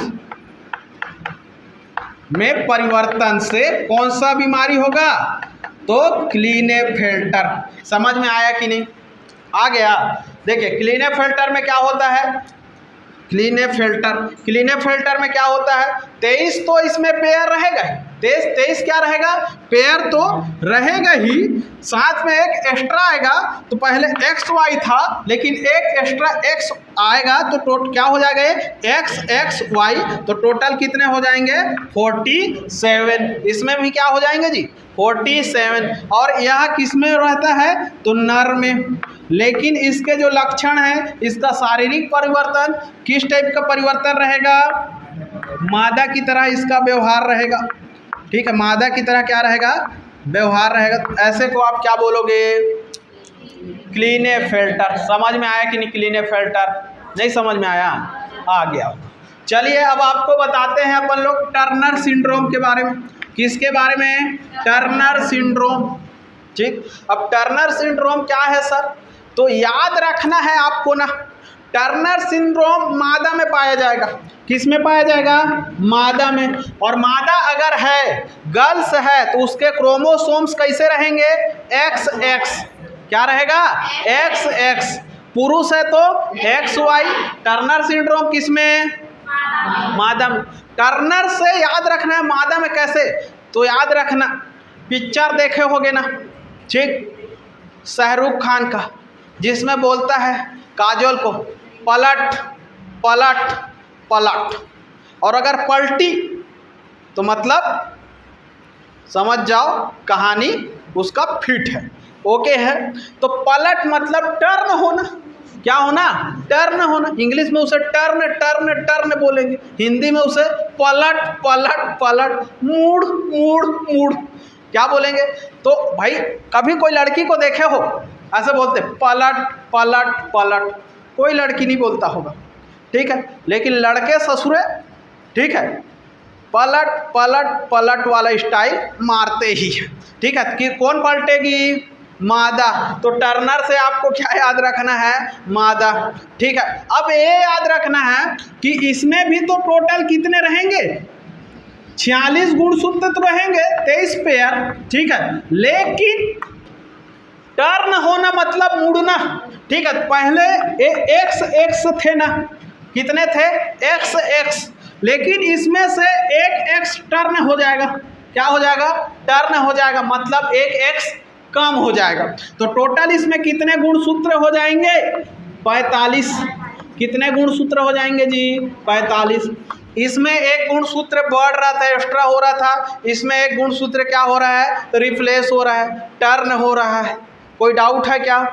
में परिवर्तन से कौन सा बीमारी होगा? तो क्लीनेफेल्टर। समझ में आया कि नहीं? आ गया। देखिए क्लीनेफेल्टर में क्या होता है? क्लीनेफेल्टर में क्या होता है? 23 तो इसमें पेयर रहेगा ही, 23 क्या रहेगा? पेयर तो रहेगा ही, साथ में एक एक्स्ट्रा आएगा। तो पहले एक्स वाई था, लेकिन एक एक्स्ट्रा एक्स आएगा तो क्या हो जाएगा? X X Y. तो टोटल कितने हो जाएंगे? 47। इसमें भी क्या हो जाएंगे जी? 47। और यह किस में रहता है? तो नर में। लेकिन इसके जो लक्षण है, इसका शारीरिक परिवर्तन किस टाइप का परिवर्तन रहेगा? मादा की तरह इसका व्यवहार रहेगा, ठीक है। मादा की तरह क्या रहेगा? व्यवहार रहेगा। तो ऐसे को आप क्या बोलोगे? क्लीनेफेल्टर। समझ में आया कि नहीं? क्लीनेफेल्टर नहीं समझ में आया? आ गया। चलिए अब आपको बताते हैं अपन लोग टर्नर सिंड्रोम के बारे में। किसके बारे में? टर्नर सिंड्रोम, ठीक। अब टर्नर सिंड्रोम क्या है सर? तो याद रखना है आपको ना, टर्नर सिंड्रोम मादा में पाया जाएगा। किस में पाया जाएगा? मादा में। और मादा अगर है, गर्ल्स है, तो उसके क्रोमोसोम्स कैसे रहेंगे? XX। क्या रहेगा? XX। पुरुष है तो XY। टर्नर सिंड्रोम किस में? मादा में। टर्नर से याद रखना है मादा में कैसे? तो याद रखना, पिक्चर देखे होगे ना, ठीक, शाहरुख खान का, जिसमें बोलता है काजोल को पलट पलट पलट, और अगर पलटी तो मतलब समझ जाओ कहानी उसका फिट है, ओके है। तो पलट मतलब टर्न होना। क्या होना? टर्न होना। इंग्लिश में उसे टर्न टर्न टर्न बोलेंगे, हिंदी में उसे पलट पलट पलट, मूड मूड मूड क्या बोलेंगे? तो भाई कभी कोई लड़की को देखे हो ऐसे बोलते पलट पलट पलट? कोई लड़की नहीं बोलता होगा, ठीक है। लेकिन लड़के ससुरे, ठीक है, पलट पलट पलट वाला स्टाइल मारते ही है, ठीक है। कि कौन पलटेगी? मादा। तो टर्नर से आपको क्या याद रखना है? मादा, ठीक है। अब ये याद रखना है कि इसमें भी तो टोटल कितने रहेंगे? 46 गुणसूत्र तो रहेंगे, 23 पेयर, ठीक है। लेकिन टर्न होना मतलब मुड़ना, ठीक है। पहले एक्स एक्स थे ना, कितने थे? X x. लेकिन इसमें से एक एक्स टर्न हो जाएगा। क्या हो जाएगा? टर्न हो जाएगा, मतलब एक एक्स कम हो जाएगा। तो टोटल इसमें कितने गुणसूत्र हो जाएंगे? 45। कितने गुणसूत्र हो जाएंगे जी? 45। इसमें एक गुणसूत्र बढ़ रहा था, एक्स्ट्रा हो रहा था, इसमें एक गुणसूत्र क्या हो रहा है? रिप्लेस हो रहा है, टर्न हो रहा है। कोई डाउट है क्या?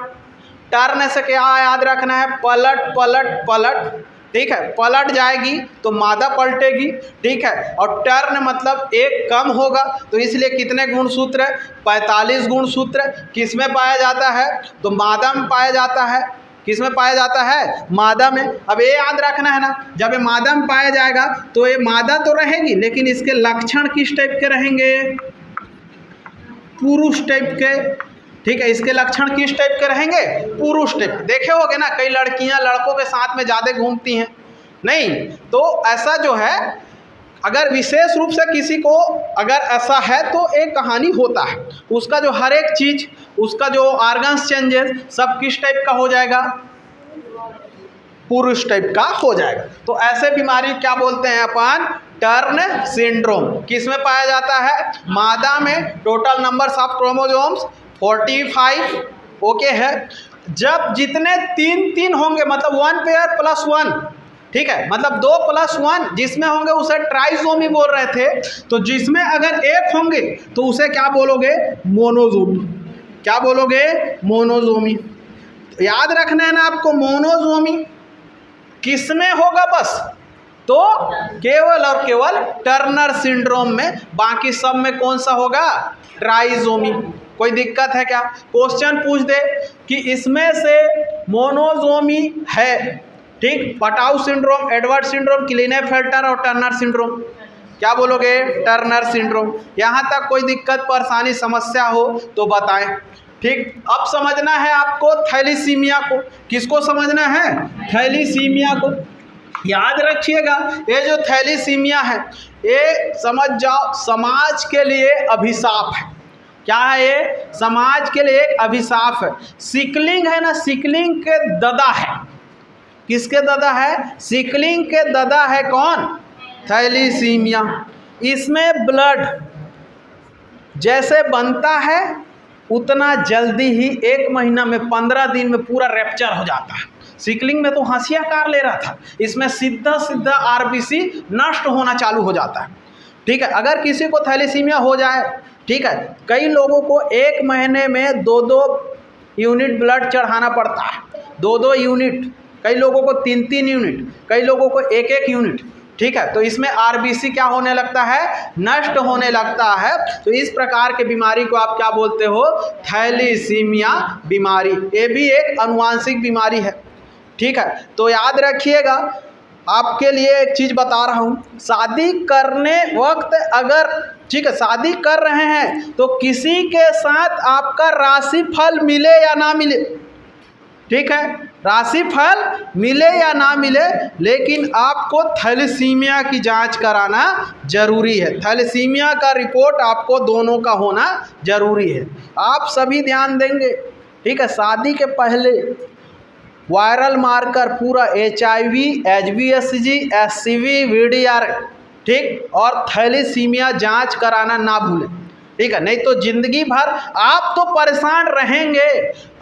टर्न से क्या याद रखना है? पलट पलट पलट, ठीक है। पलट जाएगी तो मादा पलटेगी, ठीक है। और टर्न मतलब एक कम होगा, तो इसलिए कितने गुणसूत्र? 45 गुणसूत्र। किस में पाया जाता है? तो मादा में पाया जाता है। किस में पाया जाता है? मादा में। अब ये याद रखना है ना, जब ये मादा में पाया जाएगा तो ये मादा तो रहेगी, लेकिन इसके लक्षण किस टाइप के रहेंगे? पुरुष टाइप के, ठीक है। इसके लक्षण किस टाइप के रहेंगे? पुरुष टाइप। देखे होगे ना, कई लड़कियां लड़कों के साथ में ज़्यादा घूमती हैं, नहीं? तो ऐसा जो है, अगर विशेष रूप से किसी को अगर ऐसा है तो एक कहानी होता है, उसका जो हर एक चीज़, उसका जो ऑर्गन्स चेंजेस सब किस टाइप का हो जाएगा? पुरुष टाइप का हो जाएगा। तो ऐसे बीमारी क्या बोलते हैं अपन? Turn syndrome. किस में पाया जाता है? मादा में। Total numbers of chromosomes 45, okay है। जब जितने 3 होंगे, मतलब 1 पेयर प्लस 1, ठीक है, मतलब 2 + 1 जिसमें होंगे उसे ट्राइसोमी बोल रहे थे। तो जिसमें अगर 1 होंगे तो उसे क्या बोलोगे? मोनोजोमी। क्या बोलोगे? मोनोजोमी। याद रखना है ना आपको, मोनोजोमी किस में होगा? बस तो केवल और केवल टर्नर सिंड्रोम में, बाकी सब में कौन सा होगा? ट्राइजोमी। कोई दिक्कत है क्या? क्वेश्चन पूछ दे कि इसमें से मोनोजोमी है, ठीक, पटाउ सिंड्रोम, एडवर्ड सिंड्रोम, क्लीनेफेल्टर और टर्नर सिंड्रोम, क्या बोलोगे? Turner syndrome. यहाँ तक कोई दिक्कत, परेशानी, समस्या हो तो बताएं, ठीक। अब समझना है आपको थैलीसीमिया को। किसको समझना है? थैलीसीमिया को। याद रखिएगा, ये जो थैलीसीमिया है, ये समझ जाओ समाज के लिए अभिशाप है। क्या है ये? समाज के लिए एक अभिशाप है। सिकलिंग है ना, सिकलिंग के ददा है। किसके ददा है? सिकलिंग के ददा है कौन? थैलीसीमिया। इसमें ब्लड जैसे बनता है उतना जल्दी ही 1 महीना में, 15 दिन में पूरा रैप्चर हो जाता है। सिकलिंग में तो हंसिया कार ले रहा था, इसमें सीधा सीधा आरबीसी नष्ट होना चालू हो जाता है, ठीक है। अगर किसी को थैलीसीमिया हो जाए, ठीक है, कई लोगों को 1 महीने में 2-2 यूनिट ब्लड चढ़ाना पड़ता है, 2-2 यूनिट, कई लोगों को 3-3 यूनिट, कई लोगों को 1-1 यूनिट, ठीक है। तो इसमें आरबीसी क्या होने लगता है? नष्ट होने लगता है। तो इस प्रकार के बीमारी को आप क्या बोलते हो? थैलीसीमिया बीमारी। ये भी एक आनुवांशिक बीमारी है, ठीक है। तो याद रखिएगा, आपके लिए एक चीज़ बता रहा हूँ, शादी करने वक्त अगर, ठीक है, शादी कर रहे हैं तो किसी के साथ आपका राशि फल मिले या ना मिले, ठीक है, राशि फल मिले या ना मिले, लेकिन आपको थैलीसीमिया की जांच कराना जरूरी है। थैलीसीमिया का रिपोर्ट आपको दोनों का होना जरूरी है। आप सभी ध्यान देंगे, ठीक है। शादी के पहले वायरल मार्कर पूरा HIV, HBsAg, HCV, VDR, ठीक, और थैलीसीमिया जांच कराना ना भूलें, ठीक है। नहीं तो जिंदगी भर आप तो परेशान रहेंगे,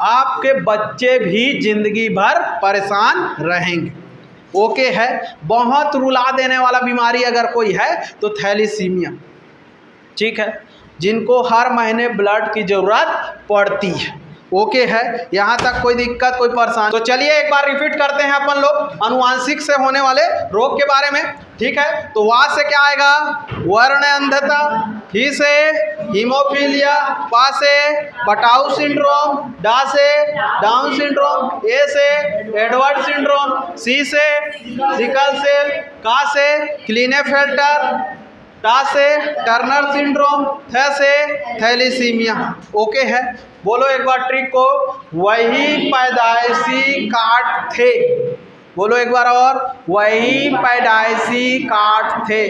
आपके बच्चे भी जिंदगी भर परेशान रहेंगे। ओके है। बहुत रुला देने वाला बीमारी अगर कोई है तो थैलीसीमिया, ठीक है, जिनको हर महीने ब्लड की ज़रूरत पड़ती है। ओके है। यहाँ तक कोई दिक्कत, कोई परेशानी? तो चलिए एक बार रिपीट करते हैं अपन लोग अनुवांशिक से होने वाले रोग के बारे में, ठीक है। तो वा से क्या आएगा? वर्ण अंधता, ही से हीमोफीलिया, पा से पटाउ सिंड्रोम, डा से डाउन सिंड्रोम, ए से एडवर्ड सिंड्रोम, सी से सिकल सेल, का से क्लीनेफेल्टर, टा से टर्नर सिंड्रोम, थ से थैलीसीमिया। ओके है। बोलो एक बार ट्रिक को, वही पैदाइशी काट थे। बोलो एक बार और, वही पैदाइशी काट थे,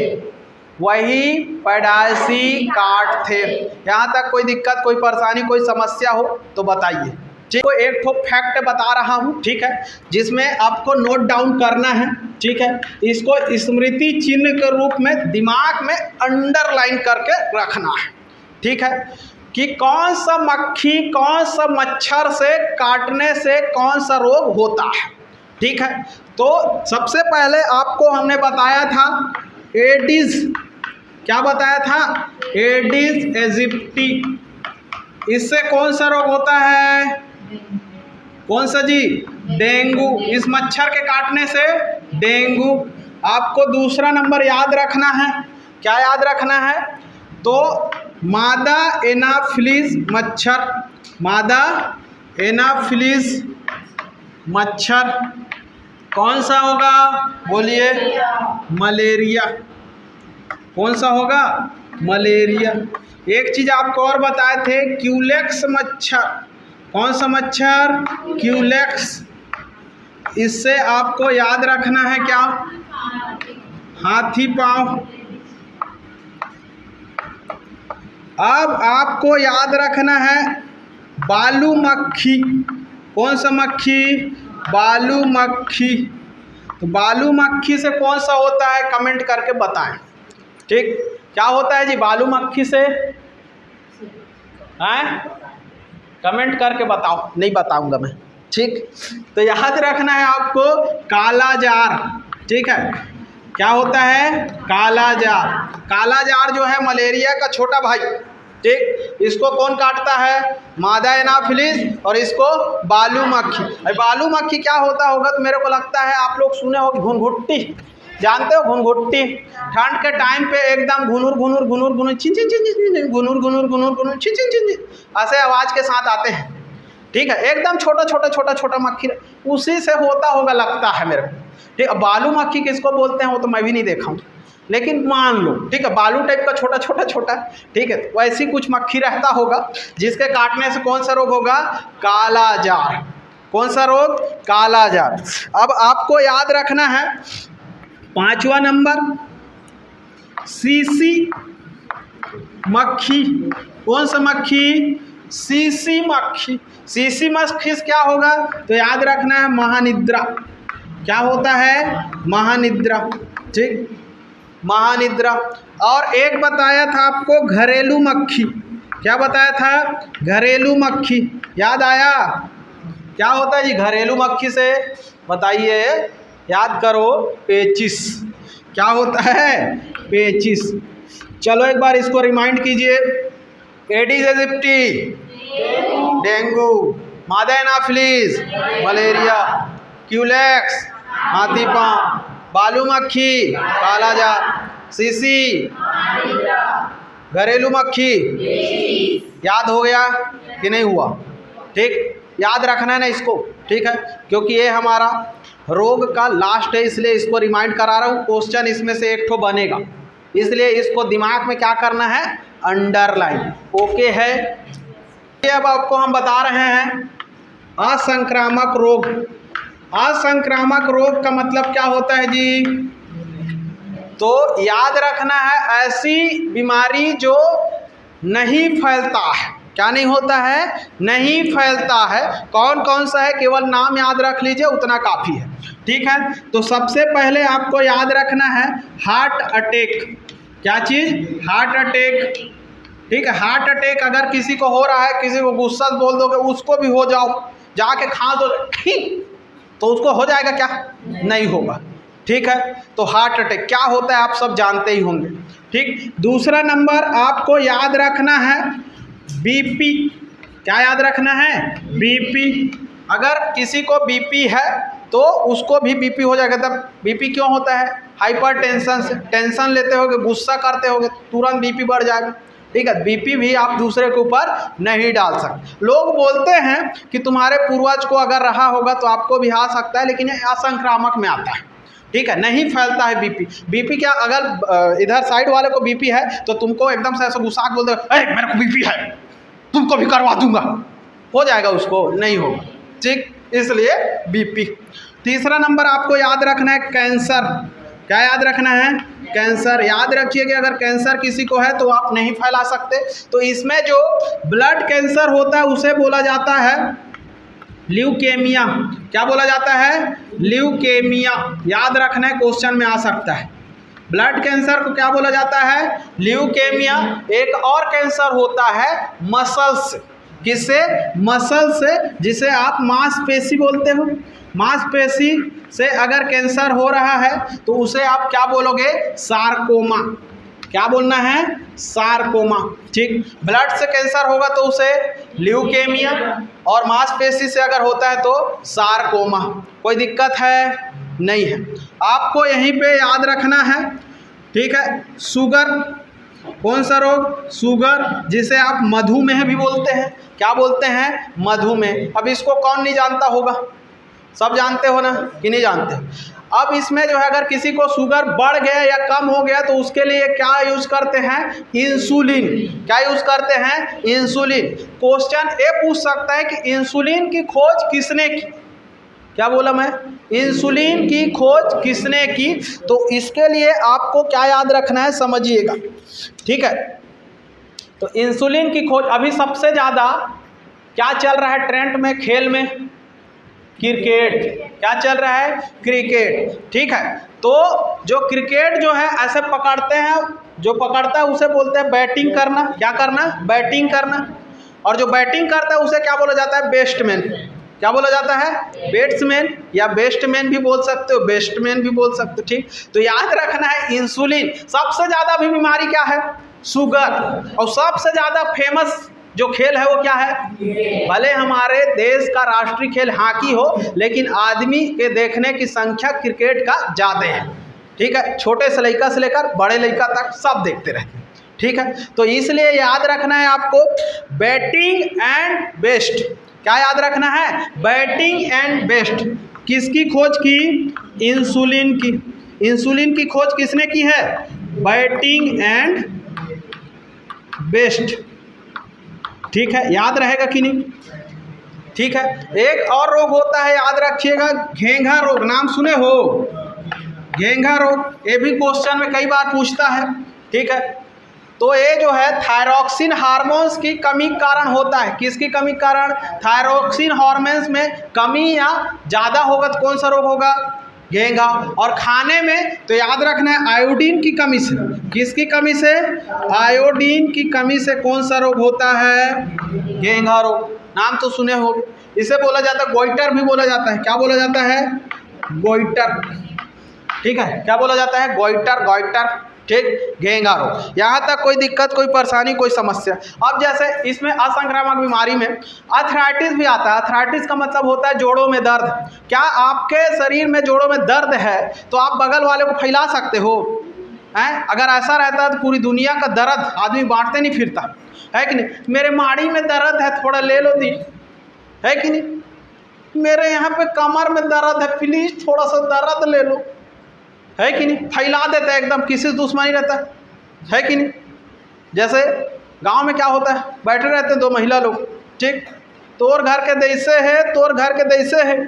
वही पैदाइशी काट थे। यहाँ तक कोई दिक्कत, कोई परेशानी, कोई समस्या हो तो बताइए। ठीक है, एक ठो फैक्ट बता रहा हूँ, ठीक है, जिसमें आपको नोट डाउन करना है, ठीक है। इसको स्मृति चिन्ह के रूप में दिमाग में अंडरलाइन करके रखना है, ठीक है, कि कौन सा मक्खी, कौन सा मच्छर से काटने से कौन सा रोग होता है, ठीक है। तो सबसे पहले आपको हमने बताया था एडिस, क्या बताया था? Aedes aegypti. इससे कौन सा रोग होता है? कौन सा जी? डेंगू। इस मच्छर के काटने से डेंगू। आपको दूसरा नंबर याद रखना है। क्या याद रखना है? तो मादा एनाफिलीज मच्छर, मादा एनाफिलीज मच्छर कौन सा होगा? बोलिए। मलेरिया। कौन सा होगा? मलेरिया। एक चीज़ आपको और बताए थे, क्यूलेक्स मच्छर। कौन सा मच्छर? क्यूलेक्स। इससे आपको याद रखना है क्या? हाथी पाँव। अब आपको याद रखना है बालू मक्खी। कौन सा मक्खी? बालू मक्खी। तो बालू मक्खी से कौन सा होता है? कमेंट करके बताएं, ठीक। क्या होता है जी बालू मक्खी से? हैं? कमेंट करके बताओ। नहीं बताऊंगा मैं, ठीक। तो याद रखना है आपको काला जार, ठीक है। क्या होता है? काला जार। काला जार जो है मलेरिया का छोटा भाई, ठीक। इसको कौन काटता है? मादा एनाफिलीज, और इसको बालू मक्खी। बालू मक्खी क्या होता होगा तो मेरे को लगता है आप लोग सुने होंगे, घुनघुट्टी। जानते हो घुनघुट्टी, ठंड के टाइम पे एकदम घुनुर घुनुर घुनुर घुनुर छिन छिन छिन छिन घुनुर घुनुर घुनुर घुनुर छिन छिन छिन ऐसे आवाज़ के साथ आते हैं। ठीक है, एकदम छोटा छोटा छोटा छोटा मक्खी, उसी से होता होगा लगता है मेरे को। ठीक है, बालू मक्खी किसको बोलते हैं वो तो मैं भी नहीं देखा हूँ, लेकिन मान लो ठीक है बालू टाइप का छोटा छोटा छोटा, ठीक है, वैसी कुछ मक्खी रहता होगा जिसके काटने से कौन सा रोग होगा? कालाजार। कौन सा रोग? कालाजार। अब आपको याद रखना है 5वां नंबर सीसी मक्खी। कौन सा मक्खी? सीसी मक्खी। सीसी मक्खी से क्या होगा? तो याद रखना है महानिद्रा। क्या होता है? महानिद्रा। ठीक, महानिद्रा। और एक बताया था आपको घरेलू मक्खी। क्या बताया था? घरेलू मक्खी। याद आया? क्या होता है जी घरेलू मक्खी से? बताइए, याद करो। पेचिस। क्या होता है? पेचिस। चलो एक बार इसको रिमाइंड कीजिए। एडिस एजिप्टी डेंगू, मादा एनाफिलीज मलेरिया, क्यूलेक्स हाथी पांव, बालू मक्खी कालाजार, सीसी घरेलू मक्खी। याद हो गया कि नहीं हुआ? ठीक, याद रखना है ना इसको। ठीक है, क्योंकि ये हमारा रोग का लास्ट है, इसलिए इसको रिमाइंड करा रहा हूँ। क्वेश्चन इसमें से एक ठो बनेगा, इसलिए इसको दिमाग में क्या करना है? अंडरलाइन। ओके है। अब आपको हम बता रहे हैं असंक्रामक रोग। असंक्रामक रोग का मतलब क्या होता है जी? तो याद रखना है ऐसी बीमारी जो नहीं फैलता है। क्या नहीं होता है? नहीं फैलता है। कौन कौन सा है? केवल नाम याद रख लीजिए, उतना काफ़ी है। ठीक है, तो सबसे पहले आपको याद रखना है हार्ट अटैक। क्या चीज़? Heart attack. ठीक है, हार्ट अटैक अगर किसी को हो रहा है, किसी को गुस्सा बोल दोगे उसको भी हो जाओ, जाके खांस दो तो उसको हो जाएगा क्या? नहीं होगा। ठीक है, तो हार्ट अटैक क्या होता है आप सब जानते ही होंगे। ठीक, दूसरा नंबर आपको याद रखना है बीपी। क्या याद रखना है? बीपी। अगर किसी को बीपी है तो उसको भी बीपी हो जाएगा। तब बीपी क्यों होता है? हाइपर टेंशन से। टेंशन लेते होगे, गुस्सा करते होगे, तुरंत बीपी बढ़ जाएगा। ठीक है, बीपी भी आप दूसरे के ऊपर नहीं डाल सकते। लोग बोलते हैं कि तुम्हारे पूर्वज को अगर रहा होगा तो आपको भी आ सकता है, लेकिन ये असंक्रामक में आता है। ठीक है, नहीं फैलता है बीपी। बीपी क्या, अगर इधर साइड वाले को बीपी है तो तुमको एकदम से ऐसा गुस्सा बोल दो, मेरे को बीपी है, तुमको भी करवा दूंगा, हो जाएगा? उसको नहीं होगा। ठीक, इसलिए बीपी। तीसरा नंबर आपको याद रखना है कैंसर। क्या याद रखना है? कैंसर। याद रखिए कि अगर कैंसर किसी को है तो आप नहीं फैला सकते। तो इसमें जो ब्लड कैंसर होता है उसे बोला जाता है ल्यूकेमिया। क्या बोला जाता है? ल्यूकेमिया। याद रखना है, क्वेश्चन में आ सकता है। ब्लड कैंसर को क्या बोला जाता है? ल्यूकेमिया। एक और कैंसर होता है मसल्स। किससे? मसल से, जिसे आप मांसपेशी बोलते हो। मांसपेशी से अगर कैंसर हो रहा है तो उसे आप क्या बोलोगे? सार्कोमा। क्या बोलना है? सार्कोमा। ठीक, ब्लड से कैंसर होगा तो उसे ल्यूकेमिया, और मांसपेशी से अगर होता है तो सार्कोमा। कोई दिक्कत है? नहीं है। आपको यहीं पे याद रखना है। ठीक है, शुगर। कौन सा रोग? शुगर, जिसे आप मधुमेह भी बोलते हैं। क्या बोलते हैं? मधुमेह। अब इसको कौन नहीं जानता होगा? सब जानते हो ना कि नहीं जानते? अब इसमें जो है अगर किसी को शुगर बढ़ गया या कम हो गया तो उसके लिए क्या यूज करते हैं? इंसुलिन। क्या यूज करते हैं? इंसुलिन। क्वेश्चन ये पूछ सकता है कि इंसुलिन की खोज किसने की? क्या बोला मैं? इंसुलिन की खोज किसने की? तो इसके लिए आपको क्या याद रखना है, समझिएगा। ठीक है, तो इंसुलिन की खोज अभी सबसे ज़्यादा क्या चल रहा है ट्रेंड में? खेल में क्रिकेट। क्या चल रहा है? क्रिकेट। ठीक है, तो जो क्रिकेट जो है ऐसे पकड़ते हैं, जो पकड़ता है उसे बोलते हैं बैटिंग करना। क्या करना? बैटिंग करना। और जो बैटिंग करता है उसे क्या बोला जाता है? बेस्टमैन। क्या बोला जाता है? बैट्समैन, या बेस्टमैन भी बोल सकते हो, बेस्टमैन भी बोल सकते हो। ठीक, तो याद रखना है इंसुलिन। सबसे ज़्यादा अभी बीमारी क्या है? शुगर। और सबसे ज़्यादा फेमस जो खेल है वो क्या है? भले हमारे देश का राष्ट्रीय खेल हॉकी हो, लेकिन आदमी के देखने की संख्या क्रिकेट का ज़्यादा है। ठीक है, छोटे से लड़का से लेकर बड़े लड़का तक सब देखते रहते हैं। ठीक है, तो इसलिए याद रखना है आपको बैटिंग एंड बेस्ट। क्या याद रखना है? Batting and best. किसकी खोज की? इंसुलिन की। इंसुलिन की खोज किसने की है? Batting and best. ठीक है, याद रहेगा कि नहीं? ठीक है, एक और रोग होता है, याद रखिएगा, घेंघा रोग। नाम सुने हो? घेंघा रोग, ये भी क्वेश्चन में कई बार पूछता है। ठीक है, तो ये जो है थायरॉक्सिन हार्मोन्स की कमी के कारण होता है। किसकी कमी के कारण? थायरॉक्सिन हार्मोन्स में कमी या ज़्यादा होगा तो कौन सा रोग होगा? घेंघा। और खाने में तो याद रखना है आयोडीन की कमी से। किसकी कमी से? आयोडीन की कमी से कौन सा रोग होता है? घेंघा रोग। नाम तो सुने हो, इसे बोला जाता है गोइटर भी बोला जाता है। क्या बोला जाता है? गोइटर। ठीक है, क्या बोला जाता है? Goitre, goitre. ठीक, घेंघा रोग। यहाँ तक कोई दिक्कत, कोई परेशानी, कोई समस्या? अब जैसे इसमें असंक्रामक बीमारी में आर्थराइटिस भी आता है। आर्थराइटिस का मतलब होता है जोड़ों में दर्द। क्या आपके शरीर में जोड़ों में दर्द है तो आप बगल वाले को फैला सकते हो? हैं? अगर ऐसा रहता है तो पूरी दुनिया का दर्द आदमी बांटते नहीं फिरता, है कि नहीं? मेरे माड़ी में दर्द है, थोड़ा ले लो दी, है कि नहीं? मेरे यहाँ पे कमर में दर्द है, प्लीज थोड़ा सा दर्द ले लो, है कि नहीं? फैला देता है एकदम, किसी से दुश्मनी रहता है कि नहीं? जैसे गांव में क्या होता है, बैठे रहते हैं दो महिला लोग, ठीक, तोर घर के दैसे है, तोर घर के दैसे है,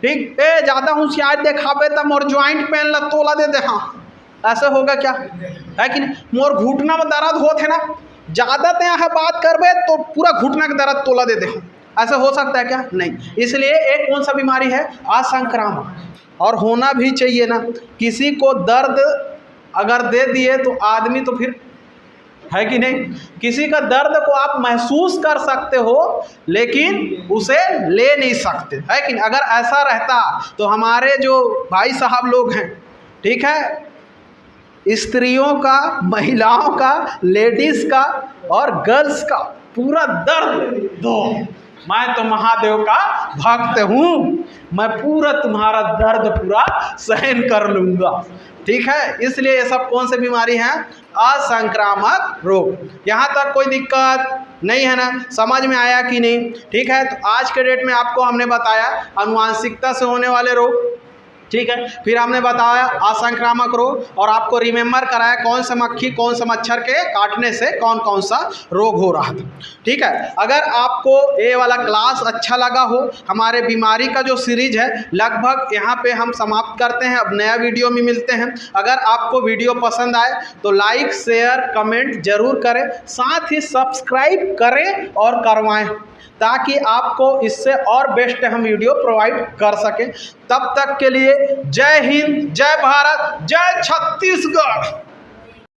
ठीक, ए ज़्यादा होशियार देखाबे तब मोर ज्वाइंट पेन ला तोला दे दे। हाँ, ऐसे होगा क्या? है कि नहीं? मोर घुटना में दर्द होते ना, ज़्यादा ते यहाँ बात करबे तो पूरा घुटना के दर्द तोला दे दे। ऐसा हो सकता है क्या? नहीं। इसलिए एक कौन सा बीमारी है? असंक्रामक। और होना भी चाहिए ना। किसी को दर्द अगर दे दिए तो आदमी तो फिर, है कि नहीं? किसी का दर्द को आप महसूस कर सकते हो लेकिन उसे ले नहीं सकते, है कि नहीं? अगर ऐसा रहता तो हमारे जो भाई साहब लोग हैं, ठीक है, स्त्रियों का, महिलाओं का, लेडीज़ का और गर्ल्स का पूरा दर्द दो। मैं तो महादेव का भक्त हूँ, मैं पूरा तुम्हारा दर्द पूरा सहन कर लूँगा। ठीक है, इसलिए ये सब कौन सी बीमारी हैं? असंक्रामक रोग। यहाँ तक कोई दिक्कत नहीं है ना? समझ में आया कि नहीं? ठीक है, तो आज के डेट में आपको हमने बताया आनुवांशिकता से होने वाले रोग, ठीक है, फिर हमने बताया असंक्रामक रोग और आपको रिमेंबर कराया कौन सा मक्खी कौन सा मच्छर के काटने से कौन कौन सा रोग हो रहा था। ठीक है, अगर आपको ये वाला क्लास अच्छा लगा हो, हमारे बीमारी का जो सीरीज है लगभग यहाँ पे हम समाप्त करते हैं। अब नया वीडियो में मिलते हैं। अगर आपको वीडियो पसंद आए तो लाइक शेयर कमेंट जरूर करें, साथ ही सब्सक्राइब करें और करवाएं ताकि आपको इससे और बेस्ट हम वीडियो प्रोवाइड कर सकें। तब तक के लिए जय हिंद, जय भारत, जय छत्तीसगढ़।